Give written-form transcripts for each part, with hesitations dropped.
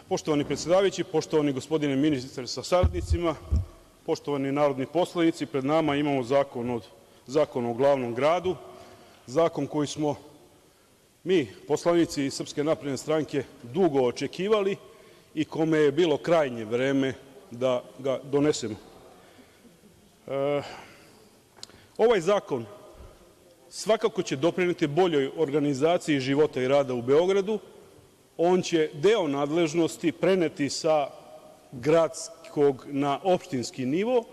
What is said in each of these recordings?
Poštovani predsedavajući, poštovani gospodine ministre sa saradnicima, poštovani narodni poslanici, pred nama imamo Zakon o glavnom gradu, zakon koji smo mi, poslanici iz Srpske napredne stranke, dugo očekivali i kome je bilo krajnje vreme da ga donesemo. Ovaj zakon svakako će doprineti boljoj organizaciji života i rada u Beogradu. On će deo nadležnosti preneti sa gradskog na opštinski nivo,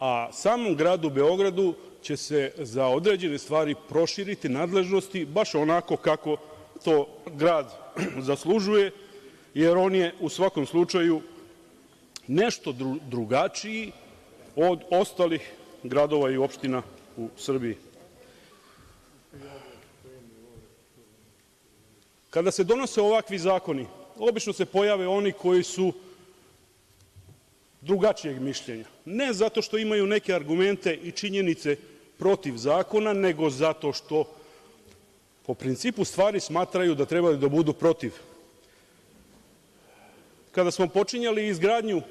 a samom gradu Beogradu će se za određene stvari proširiti nadležnosti baš onako kako to grad zaslužuje, jer on je u svakom slučaju nešto drugačiji od ostalih gradova i opština u Srbiji. Kada se donose ovakvi zakoni, obično se pojave oni koji su drugačijeg mišljenja. Ne zato što imaju neke argumente i činjenice protiv zakona, nego zato što po principu stvari smatraju da treba da budu protiv. Kada smo počinjali izgradnju,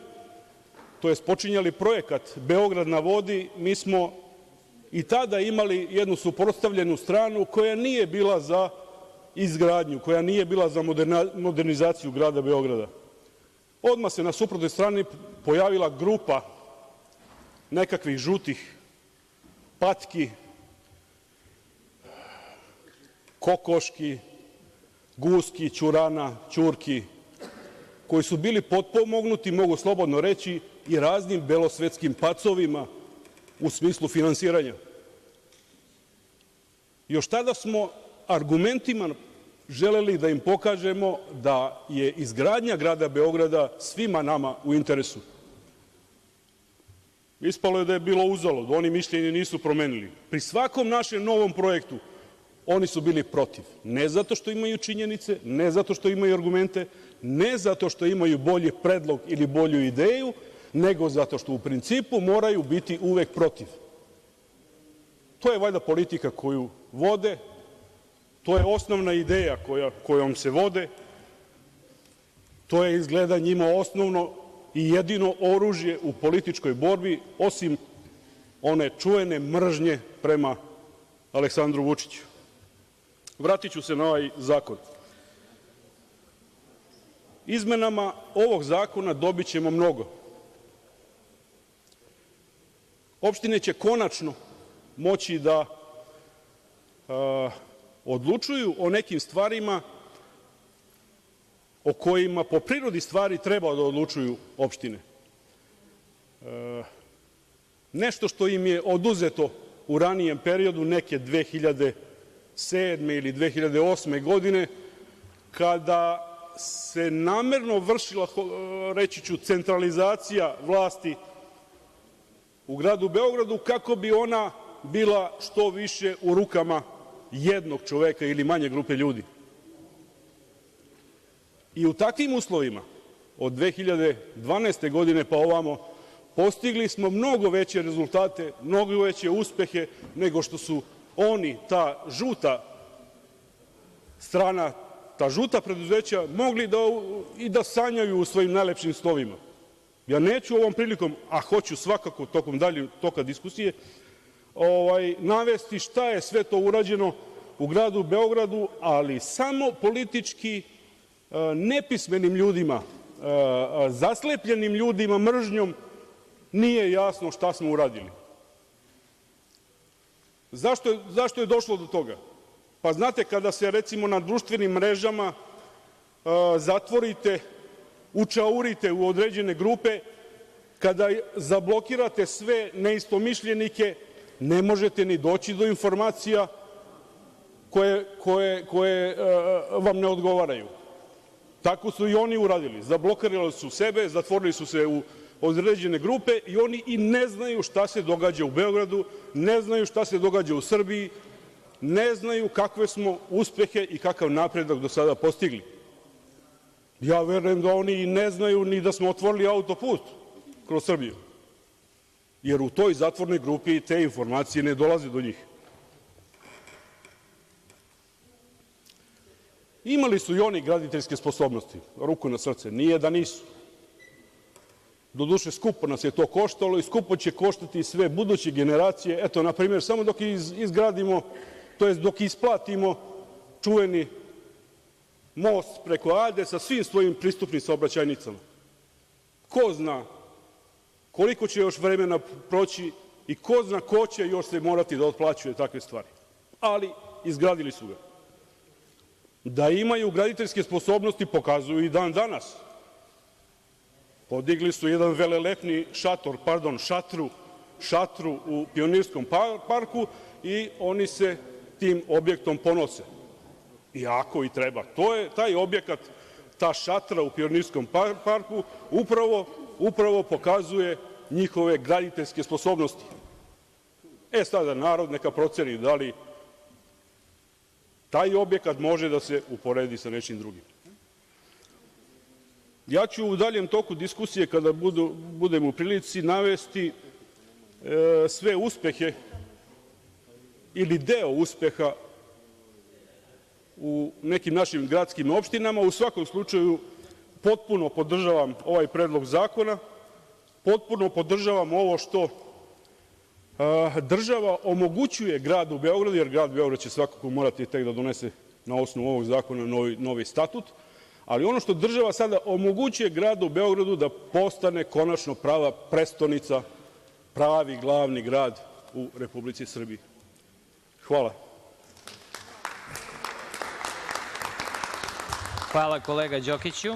to jest počinjali projekat Beograd na vodi, mi smo i tada imali jednu suprotstavljenu stranu koja nije bila za izgradnju, koja nije bila za modernizaciju grada Beograda. Odmah se na suprotnoj strani pojavila grupa nekakvih žutih patki, kokoški, guski, ćurana, ćurki, koji su bili potpomognuti, mogu slobodno reći, i raznim belosvetskim pacovima u smislu finansiranja. Još tada smo argumentima želeli da im pokažemo da je izgradnja grada Beograda svima nama u interesu. Ispalo je da je bilo uzalud, oni mišljenje nisu promenili. Pri svakom našem novom projektu oni su bili protiv. Ne zato što imaju činjenice, ne zato što imaju argumente, ne zato što imaju bolji predlog ili bolju ideju, nego zato što u principu moraju biti uvek protiv. To je valjda politika koju vode, to je osnovna ideja kojom se vode, to je izgleda njima osnovno i jedino oružje u političkoj borbi, osim one čuvene mržnje prema Aleksandru Vučiću. Vratiću se na ovaj zakon. Izmenama ovog zakona dobićemo mnogo. Opštine će konačno moći da odlučuju o nekim stvarima o kojima po prirodi stvari treba da odlučuju opštine. Nešto što im je oduzeto u ranijem periodu, neke 2007. ili 2008. godine, kada se namerno vršila, reći ću, centralizacija vlasti u gradu Beogradu, kako bi ona bila što više u rukama jednog čoveka ili manje grupe ljudi. I u takvim uslovima od 2012. godine pa ovamo postigli smo mnogo veće rezultate, mnogo veće uspehe nego što su oni, ta žuta strana, ta žuta preduzeća, mogli da sanjaju u svojim najlepšim snovima. Ja neću ovom prilikom, a hoću svakako tokom daljeg toka diskusije, navesti šta je sve to urađeno u gradu Beogradu, ali samo politički nepismenim ljudima, zaslepljenim ljudima mržnjom, nije jasno šta smo uradili. Zašto je došlo do toga? Pa znate, kada se recimo na društvenim mrežama zatvorite, učaurite u određene grupe, kada zablokirate sve neistomišljenike, ne možete ni doći do informacija koje vam ne odgovaraju. Tako su i oni uradili. Zablokirali su sebe, zatvorili su se u određene grupe i oni i ne znaju šta se događa u Beogradu, ne znaju šta se događa u Srbiji, ne znaju kakve smo uspehe i kakav napredak do sada postigli. Ja verujem da oni i ne znaju ni da smo otvorili autoput kroz Srbiju, jer u toj zatvornoj grupi te informacije ne dolaze do njih. Imali su i oni graditeljske sposobnosti, ruku na srce, nije da nisu. Doduše, skupo nas je to koštalo i skupo će koštati sve buduće generacije. Eto, na primjer, samo dok izgradimo, to jest dok isplatimo čuveni most preko Ade sa svim svojim pristupnim saobraćajnicama. Ko zna koliko će još vremena proći i ko zna ko će još se morati da otplaćuje takve stvari. Ali izgradili su ga. Da imaju graditeljske sposobnosti pokazuju i dan danas. Podigli su jedan velelepni šatru u Pionirskom parku i oni se tim objektom ponose. I ako i treba. Taj objekat, ta šatra u Pionirskom parku upravo pokazuje njihove graditeljske sposobnosti. Sada narod neka proceni da li taj objekat može da se uporedi sa nečim drugim. Ja ću u daljem toku diskusije, kada budem u prilici, navesti sve uspehe ili deo uspeha u nekim našim gradskim opštinama. U svakom slučaju, potpuno podržavam ovaj predlog zakona, potpuno podržavam ovo što država omogućuje gradu Beogradu, jer grad Beograd će svakako morati tek da donese na osnovu ovog zakona novi statut, ali ono što država sada omogućuje gradu Beogradu da postane konačno prava prestonica, pravi glavni grad u Republici Srbiji. Hvala. Hvala kolega Đokiću.